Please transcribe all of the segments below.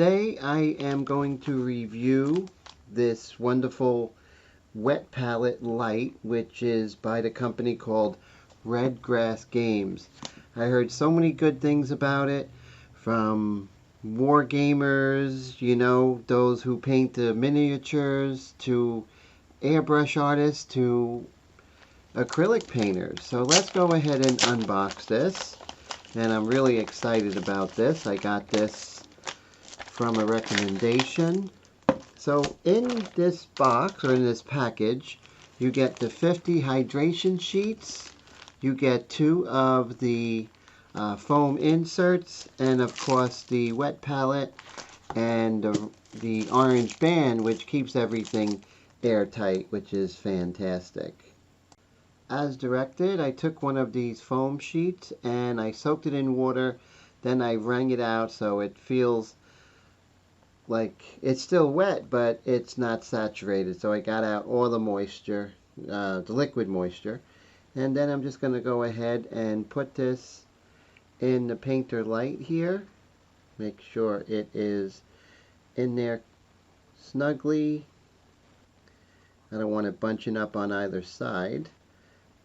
Today I am going to review this wonderful Wet Palette Lite, which is by the company called Redgrass Games. I heard so many good things about it from war gamers, those who paint the miniatures, to airbrush artists, to acrylic painters. So let's go ahead and unbox this. And I'm really excited about this. I got this from a recommendation. So in this box, or in this package, you get the 50 hydration sheets, you get 2 of the foam inserts, and of course the wet palette and the orange band, which keeps everything airtight, which is fantastic. As directed, I took one of these foam sheets and I soaked it in water, then I wrung it out so it feels like it's still wet, but it's not saturated. So I got out all the moisture, the liquid moisture. And then I'm just going to go ahead and put this in the painter light here. Make sure it is in there snugly. I don't want it bunching up on either side.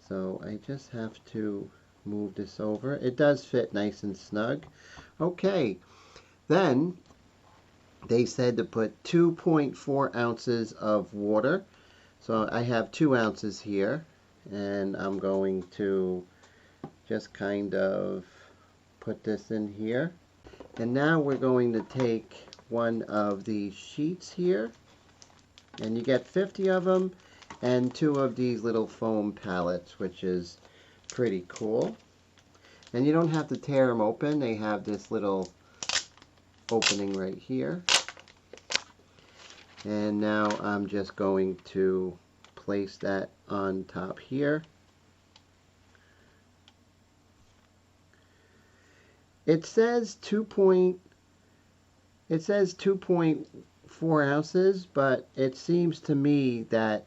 So I just have to move this over. It does fit nice and snug. Okay, then they said to put 2.4 ounces of water. So I have 2 ounces here, and I'm going to just kind of put this in here. And now we're going to take one of these sheets here, and you get 50 of them, and 2 of these little foam pallets, which is pretty cool. And you don't have to tear them open. They have this little opening right here. And now I'm just going to place that on top here. It says 2.4 ounces, but it seems to me that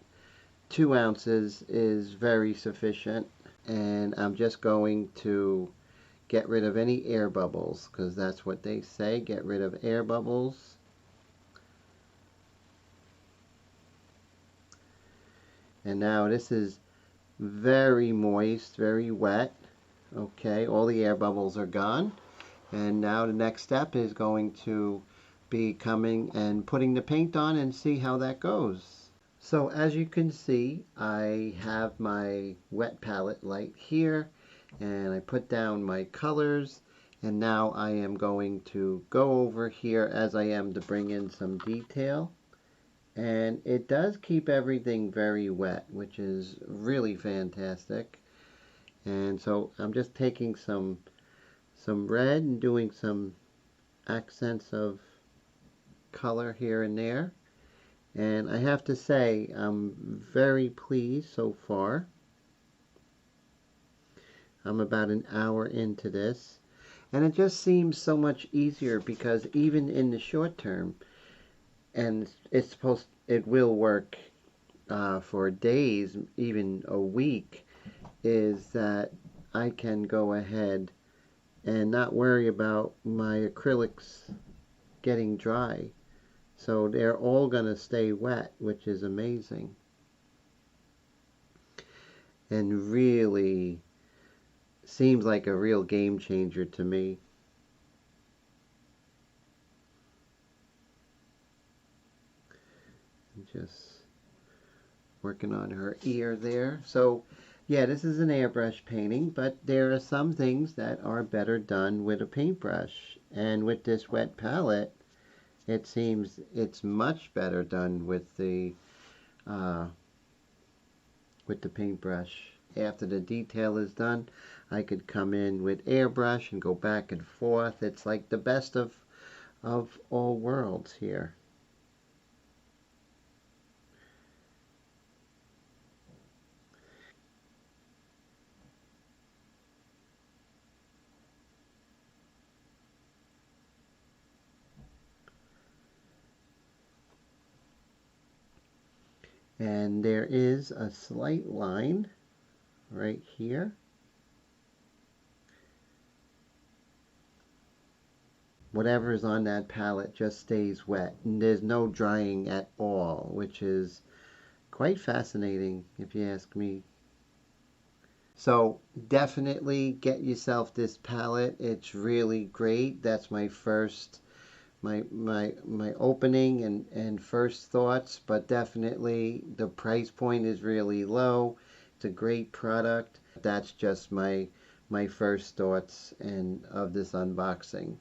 2 ounces is very sufficient. And I'm just going to get rid of any air bubbles, because that's what they say, get rid of air bubbles. And now this is very moist, very wet. Okay, all the air bubbles are gone. And now the next step is going to be coming and putting the paint on and see how that goes. So as you can see, I have my wet palette light here, and I put down my colors, and now I am going to go over here as I am to bring in some detail. And it does keep everything very wet, which is really fantastic. And so I'm just taking some red and doing some accents of color here and there. And I have to say, I'm very pleased so far. I'm about an hour into this, and it just seems so much easier, because even in the short term, and it will work for days, even a week, is that I can go ahead and not worry about my acrylics getting dry. So they're all going to stay wet, which is amazing. And really seems like a real game changer to me. Just working on her ear there. So yeah, this is an airbrush painting, but there are some things that are better done with a paintbrush. And with this wet palette, it seems it's much better done with the paintbrush. After the detail is done, I could come in with airbrush and go back and forth. It's like the best of all worlds here. And there is a slight line right here whatever is on that palette just stays wet, and there's no drying at all, which is quite fascinating if you ask me. So definitely get yourself this palette. It's really great. That's my first my opening and first thoughts, but definitely the price point is really low. It's a great product. That's just my first thoughts and of this unboxing.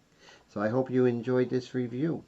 So I hope you enjoyed this review.